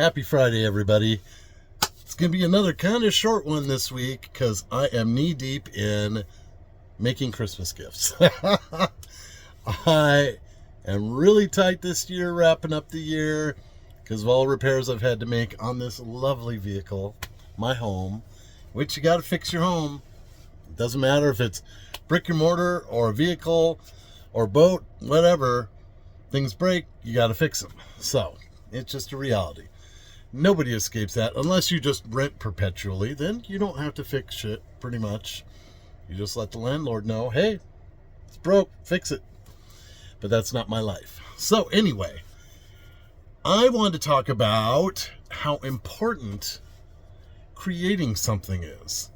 Happy Friday, everybody. It's going to be another kind of short one this week because I am knee-deep in making Christmas gifts. I am really tight this year, wrapping up the year because of all the repairs I've had to make on this lovely vehicle, my home, which you got to fix your home. It doesn't matter if it's brick and mortar or a vehicle or boat, whatever. Things break, you got to fix them. So it's just a reality. Nobody escapes that unless you just rent perpetually. Then you don't have to fix shit, pretty much. You just let the landlord know, hey, it's broke, fix it. But that's not my life. So anyway, I wanted to talk about how important creating something is.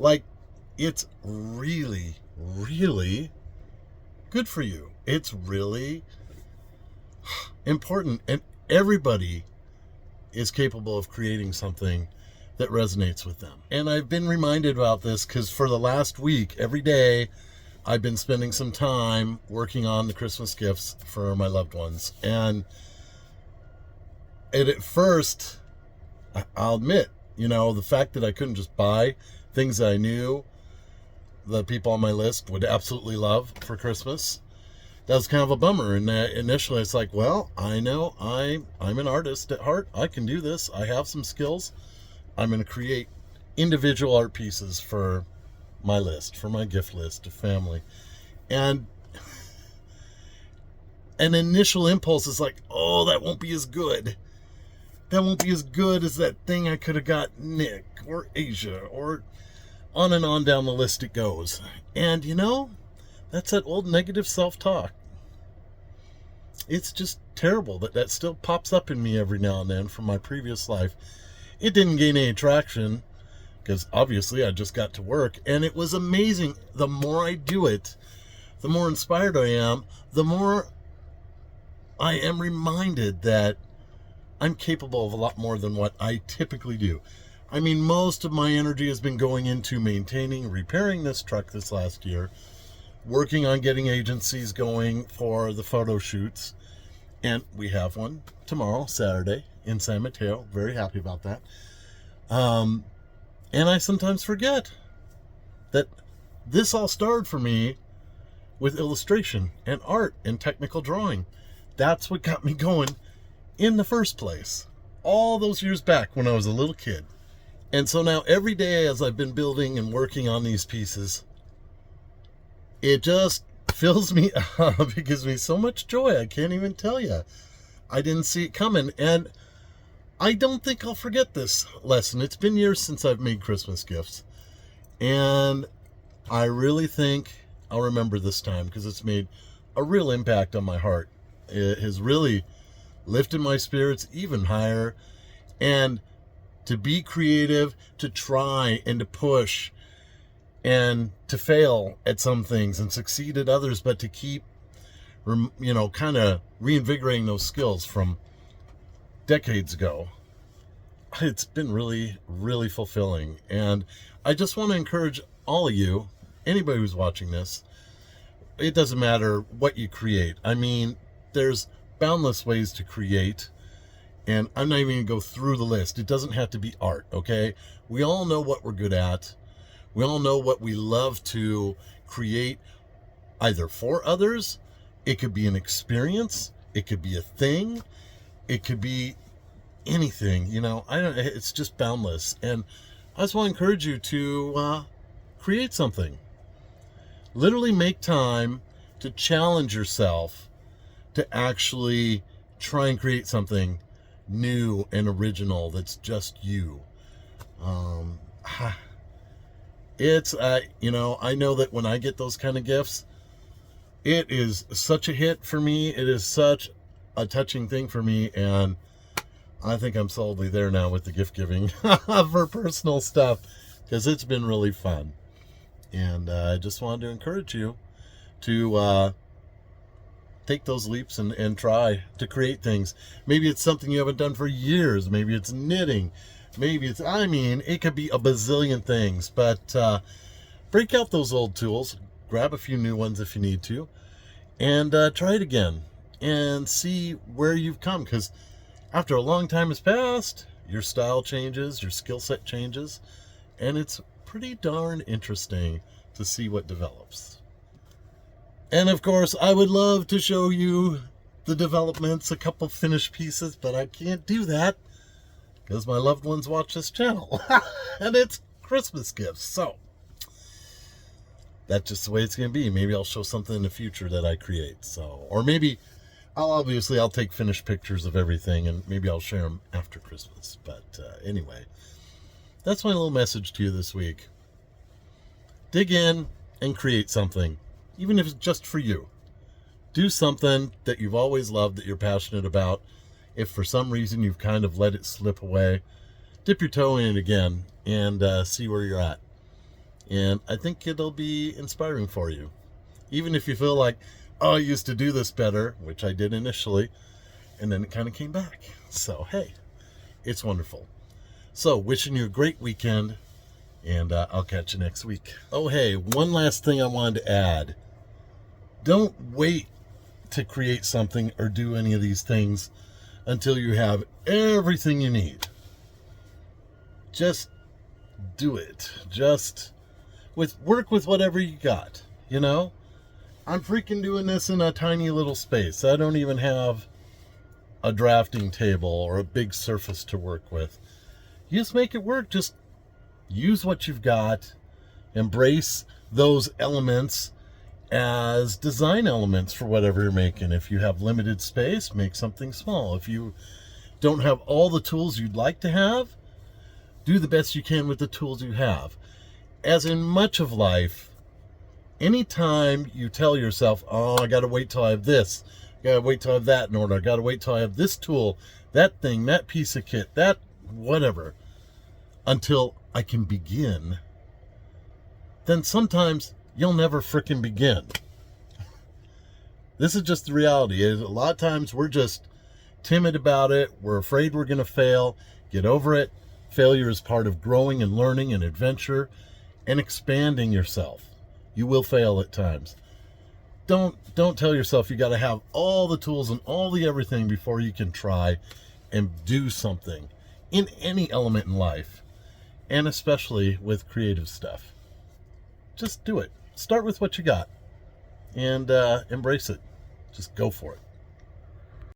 Like, it's really, really good for you. It's really important. And everybody is capable of creating something that resonates with them. And I've been reminded about this because for the last week, every day, I've been spending some time working on the Christmas gifts for my loved ones. And at first, I'll admit, the fact that I couldn't just buy things that I knew the people on my list would absolutely love for Christmas, that was kind of a bummer. And initially it's like, well, I know I'm an artist at heart. I can do this. I have some skills. I'm going to create individual art pieces for my list, for my gift list to family. And an initial impulse is like, oh, that won't be as good. That won't be as good as that thing I could have got Nick or Asia, or on and on down the list it goes. And that's that old negative self-talk. It's just terrible that still pops up in me every now and then from my previous life. It didn't gain any traction because obviously I just got to work, and it was amazing. The more I do it, the more inspired I am, the more I am reminded that I'm capable of a lot more than what I typically do. I mean, most of my energy has been going into maintaining, repairing this truck this last year, working on getting agencies going for the photo shoots. And we have one tomorrow, Saturday, in San Mateo. Very happy about that. And I sometimes forget that this all started for me with illustration and art and technical drawing. That's what got me going in the first place, all those years back when I was a little kid. And so now every day as I've been building and working on these pieces, it just fills me up. It gives me so much joy. I can't even tell you. I didn't see it coming. And I don't think I'll forget this lesson. It's been years since I've made Christmas gifts. And I really think I'll remember this time because it's made a real impact on my heart. It has really lifted my spirits even higher. And to be creative, to try and to push and to fail at some things and succeed at others, but to keep, kind of reinvigorating those skills from decades ago. It's been really, really fulfilling. And I just want to encourage all of you, anybody who's watching this, it doesn't matter what you create. I mean, there's boundless ways to create. And I'm not even going to go through the list. It doesn't have to be art, okay? We all know what we're good at. We all know what we love to create, either for others. It could be an experience. It could be a thing. It could be anything, it's just boundless. And I just want to encourage you to create something. Literally make time to challenge yourself to actually try and create something new and original that's just you. It's I know that when I get those kind of gifts, it is such a hit for me. It is such a touching thing for me, and I think I'm solidly there now with the gift giving for personal stuff because it's been really fun. And I just wanted to encourage you to take those leaps and try to create things. Maybe it's something you haven't done for years. Maybe it's knitting. Maybe it's, it could be a bazillion things. But break out those old tools. Grab a few new ones if you need to. And try it again. And see where you've come. Because after a long time has passed, your style changes, your skill set changes, and it's pretty darn interesting to see what develops. And of course, I would love to show you the developments, a couple finished pieces, but I can't do that because my loved ones watch this channel. And it's Christmas gifts, so that's just the way it's going to be. Maybe I'll show something in the future that I create. So, or maybe I'll take finished pictures of everything and maybe I'll share them after Christmas. But anyway, that's my little message to you this week. Dig in and create something, even if it's just for you. Do something that you've always loved, that you're passionate about. If for some reason you've kind of let it slip away, dip your toe in it again and see where you're at. And I think it'll be inspiring for you. Even if you feel like, oh, I used to do this better, which I did initially, and then it kind of came back. So, hey, it's wonderful. So, wishing you a great weekend, and I'll catch you next week. Oh, hey, one last thing I wanted to add. Don't wait to create something or do any of these things until you have everything you need. Just do it. Just work with whatever you got, you know? I'm freaking doing this in a tiny little space. I don't even have a drafting table or a big surface to work with. You just make it work. Just use what you've got. Embrace those elements as design elements for whatever you're making. If you have limited space, make something small. If you don't have all the tools you'd like to have, do the best you can with the tools you have. As in much of life, anytime you tell yourself, oh, I got to wait till I have this, I got to wait till I have that in order, I got to wait till I have this tool, that thing, that piece of kit, that whatever, until I can begin, then sometimes you'll never frickin' begin. This is just the reality. A lot of times we're just timid about it. We're afraid we're going to fail. Get over it. Failure is part of growing and learning and adventure and expanding yourself. You will fail at times. Don't tell yourself you got to have all the tools and all the everything before you can try and do something in any element in life, and especially with creative stuff. Just do it. Start with what you got and embrace it. Just go for it.